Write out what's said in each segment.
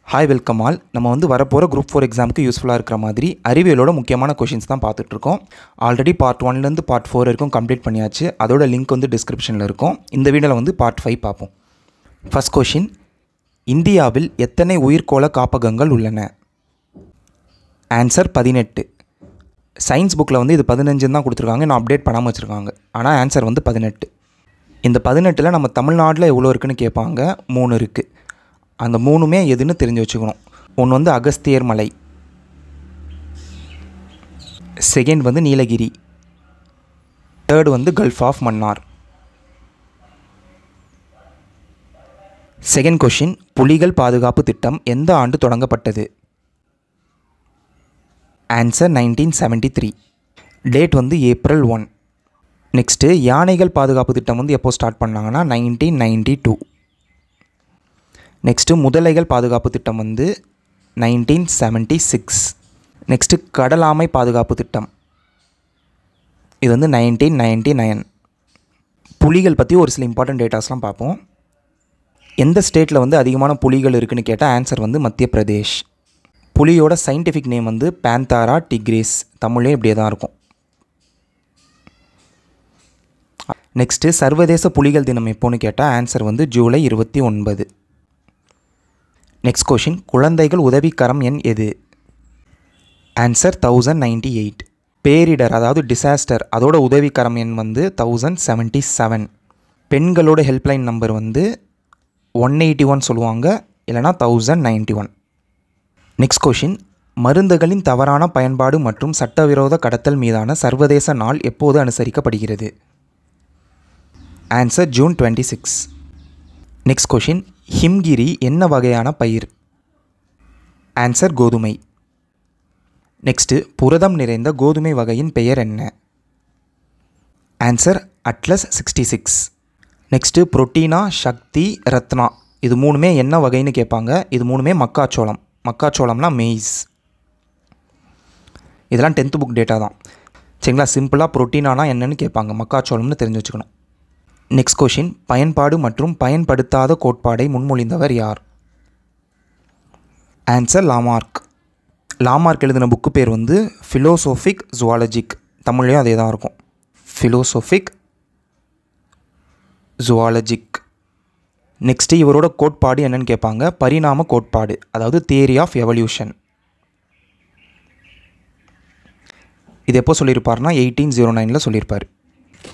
Hi welcome all. நம்ம வரப்போகிற group 4 எக்ஸாமுக்கு யூஸ்ஃபுல்லாக இருக்கிற மாதிரி அறிவியலோட முக்கியமான கொஷின்ஸ் தான் பார்த்துட்ருக்கோம். ஆல்ரெடி பார்ட் 1லேருந்து பார்ட் 4 வரைக்கும் கம்ப்ளீட் பண்ணியாச்சு. அதோட லிங்க் டிஸ்கிரிப்ஷனில் இருக்கும். இந்த வீடியோவில் பார்ட் 5 பார்ப்போம். ஃபர்ஸ்ட் கொஷின், இந்தியாவில் எத்தனை உயிர்கோள காப்பகங்கள் உள்ளன? ஆன்சர் 18. சயின்ஸ் புக்கில் இது 15 தான் கொடுத்துருக்காங்க, இன்னும் அப்டேட் பண்ணாமல் வச்சுருக்காங்க. ஆனால் ஆன்சர் 18. இந்த 18ல் நம்ம தமிழ்நாட்டில் எவ்வளோ இருக்குதுன்னு கேட்பாங்க. 3 இருக்குது. அந்த 3மே எதுன்னு தெரிஞ்சு வச்சுக்கணும். ஒன்று அகஸ்தியர் மலை, second Nilgiri, third gulf of Mannar. Second Cochin, புலிகள் பாதுகாப்பு திட்டம் எந்த ஆண்டு தொடங்கப்பட்டது? ஆன்சர் 1973. Date April 1. நெக்ஸ்ட்டு யானைகள் பாதுகாப்பு திட்டம் எப்போ ஸ்டார்ட் பண்ணாங்கன்னா 1992. நெக்ஸ்ட்டு முதலைகள் பாதுகாப்பு திட்டம் 1976. நெக்ஸ்ட்டு கடலாமை பாதுகாப்பு திட்டம் இது 1999. புலிகள் பற்றி ஒரு சில இம்பார்ட்டன்ட் டேட்டாஸ்லாம் பார்ப்போம். எந்த ஸ்டேட்டில் அதிகமான புலிகள் இருக்குதுன்னு கேட்டால் ஆன்சர் மத்திய பிரதேஷ். புலியோட சயின்டிஃபிக் நேம் பேந்தாரா டிக்ரிஸ். தமிழே இப்படியே தான் இருக்கும். நெக்ஸ்ட்டு சர்வதேச புலிகள் தினம் எப்போன்னு கேட்டால் ஆன்சர் ஜூலை 29. நெக்ஸ்ட் கொஷின், குழந்தைகள் உதவிக்கரம் எண் எது? ஆன்சர் 1098. பேரிடர் அதாவது டிசாஸ்டர் அதோட உதவிக்கரம் எண் 1077. பெண்களோட ஹெல்ப்லைன் நம்பர் 181 சொல்லுவாங்க, இல்லைனா 1091. நெக்ஸ்ட் கொஷின், மருந்துகளின் தவறான பயன்பாடு மற்றும் சட்டவிரோத கடத்தல் மீதான சர்வதேச நாள் எப்போது அனுசரிக்கப்படுகிறது? Answer June 26. Next question, Himgiri என்ன வகையான பயிர்? ஆன்சர் கோதுமை. நெக்ஸ்ட்டு, புரதம் நிறைந்த கோதுமை வகையின் பெயர் என்ன? Answer atlas 66. நெக்ஸ்ட்டு, புரோட்டீனா, சக்தி, ரத்னா இது 3மே என்ன வகைன்னு கேட்பாங்க. இது 3மே மக்காச்சோளம். மக்காச்சோளம்னா மெய்ஸ். இதெல்லாம் 10th புக் டேட்டா தான் சரிங்களா. சிம்பிளாக புரோட்டீனானா என்னன்னு கேட்பாங்க, மக்காச்சோளம்னு தெரிஞ்சு வச்சுக்கணும். நெக்ஸ்ட் கொஷின், பயன்பாடு மற்றும் பயன்படுத்தாத கோட்பாடை முன்மொழிந்தவர் யார்? Answer Lamarck. லாமார்க் எழுதின புக்கு பேர் ஃபிலோசோஃபிக் ஜுவாலஜிக். தமிழ்லேயும் அதே தான் இருக்கும், ஃபிலோசோஃபிக் ஜுவாலஜிக். நெக்ஸ்ட்டு, இவரோட கோட்பாடு என்னன்னு கேட்பாங்க. பரிணாம கோட்பாடு, அதாவது தியரி ஆஃப் எவல்யூஷன். இது எப்போ சொல்லியிருப்பார்னா 1809 சொல்லியிருப்பார்.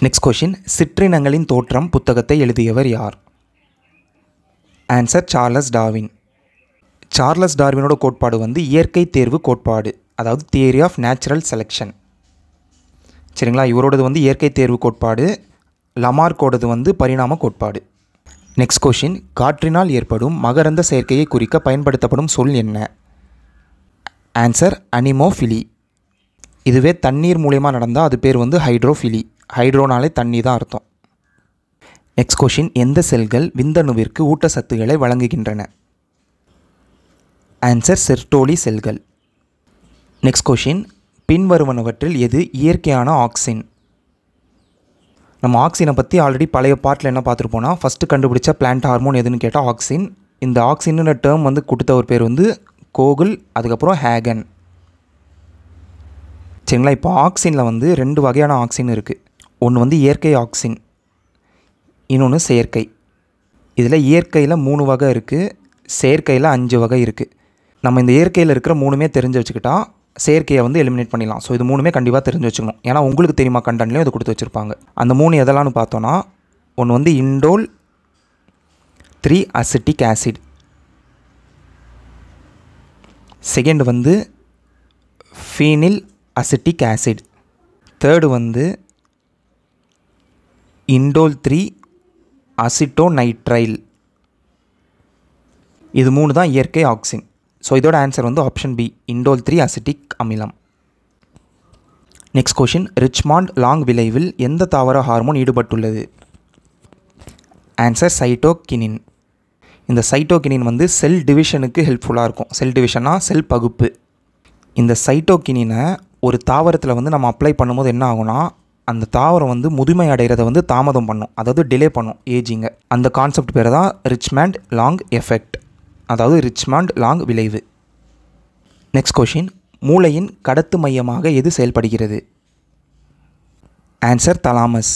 நெக்ஸ்ட் கொஷின், சிற்றினங்களின் தோற்றம் புத்தகத்தை எழுதியவர் யார்? Answer Charles Darwin. சார்லஸ் டார்வினோட கோட்பாடு இயற்கை தேர்வு கோட்பாடு, அதாவது தியரி ஆஃப் நேச்சுரல் செலெக்ஷன். சரிங்களா. இவரோடது இயற்கை தேர்வு கோட்பாடு. லமார்க்கோடது பரிணாம கோட்பாடு. நெக்ஸ்ட் கொஷின், காற்றினால் ஏற்படும் மகரந்த சேர்க்கையை குறிக்க பயன்படுத்தப்படும் சொல் என்ன? Answer anemophily. இதுவே தண்ணீர் மூலயமா நடந்தால் அது பேர் ஹைட்ரோஃபிலி. ஹைட்ரோனாலே தண்ணி தான் அர்த்தம். நெக்ஸ்ட் கொஷின், எந்த செல்கள் விந்தணுவிற்கு ஊட்டச்சத்துக்களை வழங்குகின்றன? ஆன்சர் செர்டோலி செல்கள். நெக்ஸ்ட் கொஷின், பின்வருவனவற்றில் எது இயற்கையான ஆக்சின்? நம்ம ஆக்சினை பற்றி ஆல்ரெடி பழைய பார்ட்டில் என்ன பார்த்துருப்போம்னா, ஃபஸ்ட்டு கண்டுபிடிச்ச பிளான்ட் ஹார்மோன் எதுன்னு கேட்டால் ஆக்சின். இந்த ஆக்சின்னு டேர்ம் கொடுத்த ஒரு பேர் கோகுல், அதுக்கப்புறம் ஹேகன். சரிங்களா. இப்போ ஆக்சினில் 2 வகையான ஆக்சின் இருக்குது. ஒன்று இயற்கை ஆக்சின், இன்னொன்று செயற்கை. இதில் இயற்கையில் 3 வகை இருக்குது, செயற்கையில் 5 வகை இருக்குது. நம்ம இந்த இயற்கையில் இருக்கிற 3மே தெரிஞ்சு வச்சுக்கிட்டா செயற்கையை எலிமினேட் பண்ணிடலாம். ஸோ இது 3மே கண்டிப்பாக தெரிஞ்சு வச்சுக்கணும். ஏன்னா உங்களுக்கு தெரியுமா கண்டென்ட்லேயும் இது கொடுத்து வச்சுருப்பாங்க. அந்த 3 எதெல்லாம்னு பார்த்தோன்னா, ஒன்று indole 3 acetic acid, second phenyl acetic acid, third indole 3 acetonitrile. இது 3 தான் இயற்கை ஆக்சின். ஸோ இதோட answer option B, indole 3 acetic அமிலம். நெக்ஸ்ட் கொஷின், ரிச்மாண்ட் லாங் விளைவில் எந்த தாவர ஹார்மோன் ஈடுபட்டுள்ளது? Answer cytokinin. இந்த சைட்டோகினின் செல் டிவிஷனுக்கு ஹெல்ப்ஃபுல்லாக இருக்கும். செல் டிவிஷனா செல் பகுப்பு. இந்த சைட்டோகினினை ஒரு தாவரத்தில் நம்ம அப்ளை பண்ணும்போது என்ன ஆகும்னா, அந்த தாவரம் வந்து முதுமை அடைகிறத வந்து தாமதம் பண்ணும், அதாவது டிலே பண்ணும் ஏஜிங்கை. அந்த கான்செப்ட் பேர் தான் ரிச்மண்ட் லாங் எஃபெக்ட், அதாவது ரிச்மண்ட் லாங் விளைவு. நெக்ஸ்ட் கொஷின், மூளையின் கடத்து மையமாக எது செயல்படுகிறது? Answer thalamus.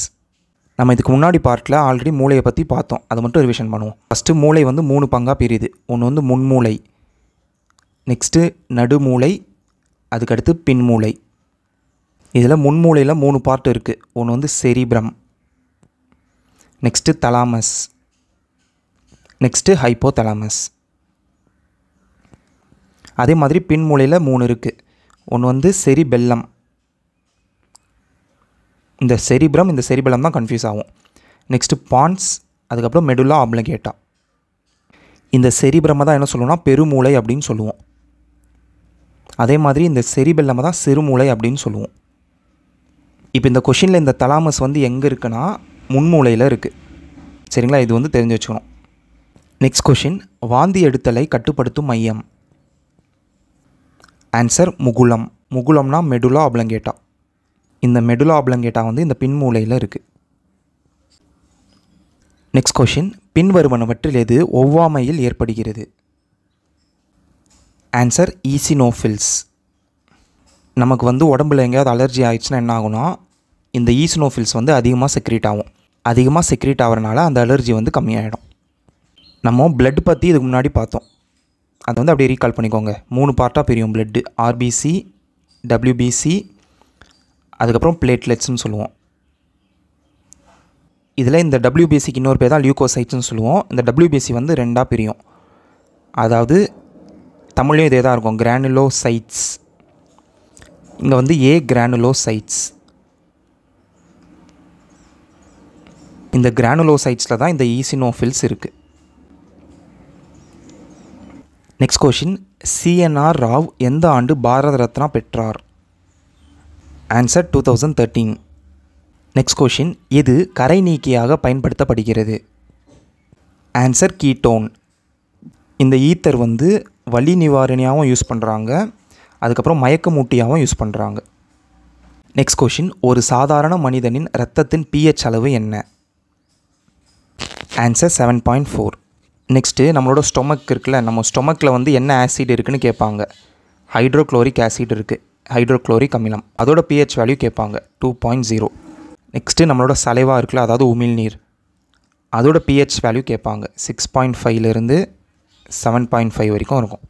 நம்ம இதுக்கு முன்னாடி பார்ட்டில் ஆல்ரெடி மூளையை பற்றி பார்த்தோம், அதை மட்டும் ரிவிஷன் பண்ணுவோம். ஃபஸ்ட்டு மூளை வந்து 3 பங்காக பிரியுது. ஒன்று வந்து முன்மூளை, நெக்ஸ்ட்டு நடுமூளை, அதுக்கடுத்து பின்மூளை. இதில் முன்மூளையில் 3 பார்ட் இருக்குது. ஒன்று வந்து cerebrum, next thalamus, next hypothalamus. அதே மாதிரி பின்மூளையில் 3 இருக்குது. ஒன்று வந்து செரிபெல்லம், இந்த செரிப்ரம் இந்த செரிபெல்லம் தான் கன்ஃபியூஸ் ஆகும். நெக்ஸ்ட்டு பான்ஸ், அதுக்கப்புறம் மெடுலா ஆப்லங்கேட்டா. இந்த செரிப்ரமை தான் என்ன சொல்லுவோம்னா பெருமூளை அப்படின்னு சொல்லுவோம். அதே மாதிரி இந்த செரிபெல்லமை தான் சிறுமூளை அப்படின்னு சொல்லுவோம். இப்போ இந்த கொஷினில் இந்த தலாமஸ் வந்து எங்கே இருக்குன்னா முன்மூளையில் இருக்குது. சரிங்களா, இது வந்து தெரிஞ்சு வச்சுக்கணும். நெக்ஸ்ட் கொஷின், வாந்தி எடுத்தலை கட்டுப்படுத்தும் மையம். ஆன்சர் முகுளம். முகுளம்னா மெடுலா ஆப்லங்கேட்டா. இந்த மெடுலா ஆப்லங்கேட்டா வந்து இந்த பின்மூளையில் இருக்குது. நெக்ஸ்ட் கொஷின், பின்வருவனவற்றில் எது ஒவ்வாமையில் ஏற்படுகிறது? ஆன்சர் ஈசினோஃபில்ஸ். நமக்கு வந்து உடம்புல எங்கேயாவது அலர்ஜி ஆகிடுச்சுன்னா என்ன ஆகும்னா இந்த ஈசினோஃபில்ஸ் வந்து அதிகமாக செக்ரீட் ஆகும். அதிகமாக செக்ரீட் ஆகிறனால அந்த அலர்ஜி வந்து கம்மியாகிடும். நம்ம பிளட் பற்றி இதுக்கு முன்னாடி பார்த்தோம், அதை வந்து அப்படியே ரீகால் பண்ணிக்கோங்க. 3 பார்ட்டாக பிரியும் பிளட்டு. ஆர்பிசி, டபிள்யூபிசி, அதுக்கப்புறம் பிளேட்லெட்ஸ்னு சொல்லுவோம். இதில் இந்த டபிள்யூபிசிக்கு இன்னொரு பேர் தான் லியூகோசைட்ஸ்னு சொல்லுவோம். இந்த டபிள்யூபிசி வந்து 2ஆக பிரியும். அதாவது தமிழ்லையும் இதே தான் இருக்கும், கிரானுலோசைட்ஸ். இங்கே வந்து ஏ கிரானுலோசைட்ஸ். இந்த கிரானுலோசைட்ஸில் தான் இந்த ஈசினோஃபில்ஸ் இருக்குது. நெக்ஸ்ட் கொஷின், சிஎன்ஆர் ராவ் எந்த ஆண்டு பாரத ரத்னா பெற்றார்? ஆன்சர் 2013. நெக்ஸ்ட் கொஷின், எது கரை நீக்கியாக பயன்படுத்தப்படுகிறது? Answer ketone. இந்த ஈத்தர் வந்து வலி நிவாரணியாகவும் யூஸ் பண்ணுறாங்க, அதுக்கப்புறம் மயக்கமூட்டியாகவும் யூஸ் பண்ணுறாங்க. நெக்ஸ்ட் கொஷின், ஒரு சாதாரண மனிதனின் இரத்தத்தின் pH அளவு என்ன? ஆன்சர் 7.4. நெக்ஸ்ட்டு நம்மளோட ஸ்டொமக் இருக்குல்ல, நம்ம ஸ்டொமக்கில் வந்து என்ன ஆசிட் இருக்குதுன்னு கேட்பாங்க. ஹைட்ரோக்ளோரிக் ஆசிட் இருக்குது, ஹைட்ரோக்ளோரிக் அமிலம். அதோட pH வேல்யூ கேட்பாங்க 2.0. நெக்ஸ்ட்டு நம்மளோட சலைவா இருக்குல்ல, அதாவது உமிழ்நீர், அதோட pH வேல்யூ கேட்பாங்க. 6.5லேருந்து 7.5 வரைக்கும் இருக்கும்.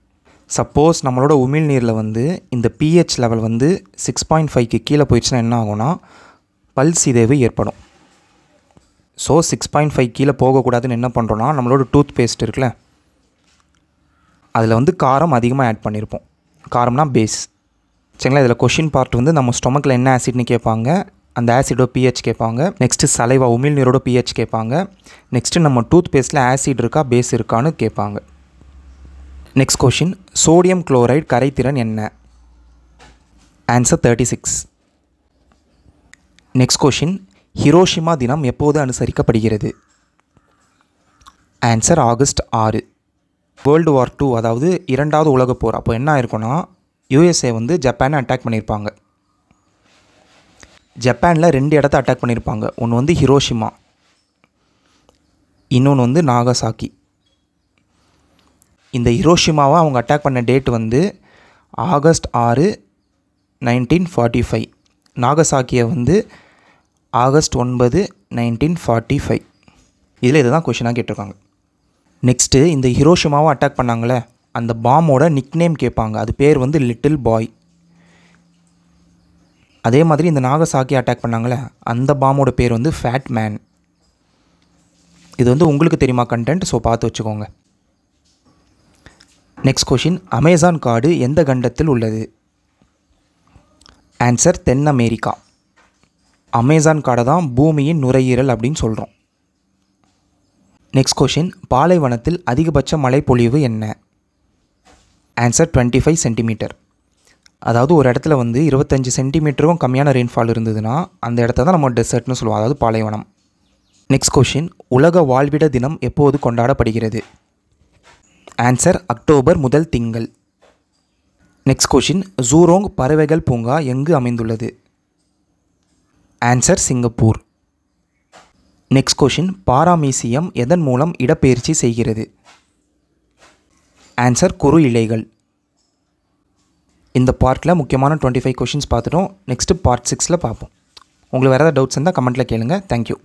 சப்போஸ் நம்மளோட உமிழ்நீரில் வந்து இந்த pH லெவல் வந்து 6.5க்கு கீழே போயிடுச்சுன்னா என்ன ஆகும்னா பல்சிதைவு ஏற்படும். ஸோ 6.5 கீழே போகக்கூடாதுன்னு என்ன பண்ணுறோன்னா நம்மளோட டூத் பேஸ்ட் இருக்குல்ல, அதில் வந்து காரம் அதிகமாக ஆட் பண்ணியிருப்போம். காரம்னா பேஸ். சரிங்களா, இதில் கொஷின் பார்ட் வந்து நம்ம ஸ்டொமக்கில் என்ன ஆசிட்னு கேட்பாங்க, அந்த ஆசிடோட pH கேட்பாங்க. நெக்ஸ்ட்டு சலைவா உமிழ்நீரோட pH கேட்பாங்க. நெக்ஸ்ட்டு நம்ம டூத் பேஸ்ட்டில் ஆசிட் இருக்கா பேஸ் இருக்கான்னு கேட்பாங்க. நெக்ஸ்ட் கொஷின், சோடியம் குளோரைடு கரைத்திறன் என்ன? ஆன்சர் 36. நெக்ஸ்ட் கொஷின், ஹிரோஷிமா தினம் எப்போது அனுசரிக்கப்படுகிறது? Answer August 6. வேர்ல்டு வார் 2, அதாவது 2வது உலகப் போர் அப்போ என்ன ஆயிருக்குன்னா யூஎஸ்ஏ வந்து ஜப்பானை அட்டாக் பண்ணியிருப்பாங்க. ஜப்பானில் 2 இடத்த அட்டாக் பண்ணியிருப்பாங்க. ஒன்று வந்து ஹிரோஷிமா, இன்னொன்று வந்து நாகசாக்கி. இந்த ஹிரோஷிமாவை அவங்க அட்டாக் பண்ண டேட் வந்து ஆகஸ்ட் 6, 1945. நாகசாக்கியை வந்து ஆகஸ்ட் 9, 1945. இதில் இதுதான் கொஷினாக கேட்டிருக்காங்க. நெக்ஸ்ட்டு இந்த ஹிரோஷிமாவை அட்டாக் பண்ணாங்களே, அந்த பாமோட நிக்நேம் கேட்பாங்க. அது பேர் வந்து லிட்டில் பாய். அதே மாதிரி இந்த நாகசாக்கி அட்டாக் பண்ணாங்களே, அந்த பாமோட பேர் வந்து ஃபேட் மேன். இது வந்து உங்களுக்கு தெரியுமா கண்டென்ட், ஸோ பார்த்து வச்சுக்கோங்க. நெக்ஸ்ட் கொஷின், அமேசான் காடு எந்த கண்டத்தில் உள்ளது? Answer then America. அமேசான் காடை தான் பூமியின் நுரையீரல் அப்படின்னு சொல்கிறோம். நெக்ஸ்ட் கொஷின், பாலைவனத்தில் அதிகபட்ச மழைப்பொழிவு என்ன? Answer 25 centimetre. அதாவது ஒரு இடத்துல வந்து 25 சென்டிமீட்டருக்கும் கம்மியான ரெயின்ஃபால் இருந்ததுன்னா அந்த இடத்த தான் நம்ம டெசர்ட்னு சொல்லுவோம், அதாவது பாலைவனம். நெக்ஸ்ட் கொஷின், உலக வாழ்விட தினம் எப்போது கொண்டாடப்படுகிறது? ஆன்சர் அக்டோபர் முதல் திங்கள். நெக்ஸ்ட் கொஷின், ஜூரோங் பறவைகள் பூங்கா எங்கு அமைந்துள்ளது? Answer Singapore. நெக்ஸ்ட் கொஷின், பாராமீசியம் எதன் மூலம் இடப்பெயர்ச்சி செய்கிறது? ஆன்சர் குறு இலைகள். இந்த பார்ட்டில் முக்கியமான 25 கொஷின்ஸ் பார்த்துட்டோம். நெக்ஸ்ட்டு பார்ட் 6ல் பார்ப்போம். உங்களுக்கு வேறு ஏதாவது டவுட்ஸ் இருந்தால் கமெண்ட்டில் கேளுங்கள். தேங்க்யூ.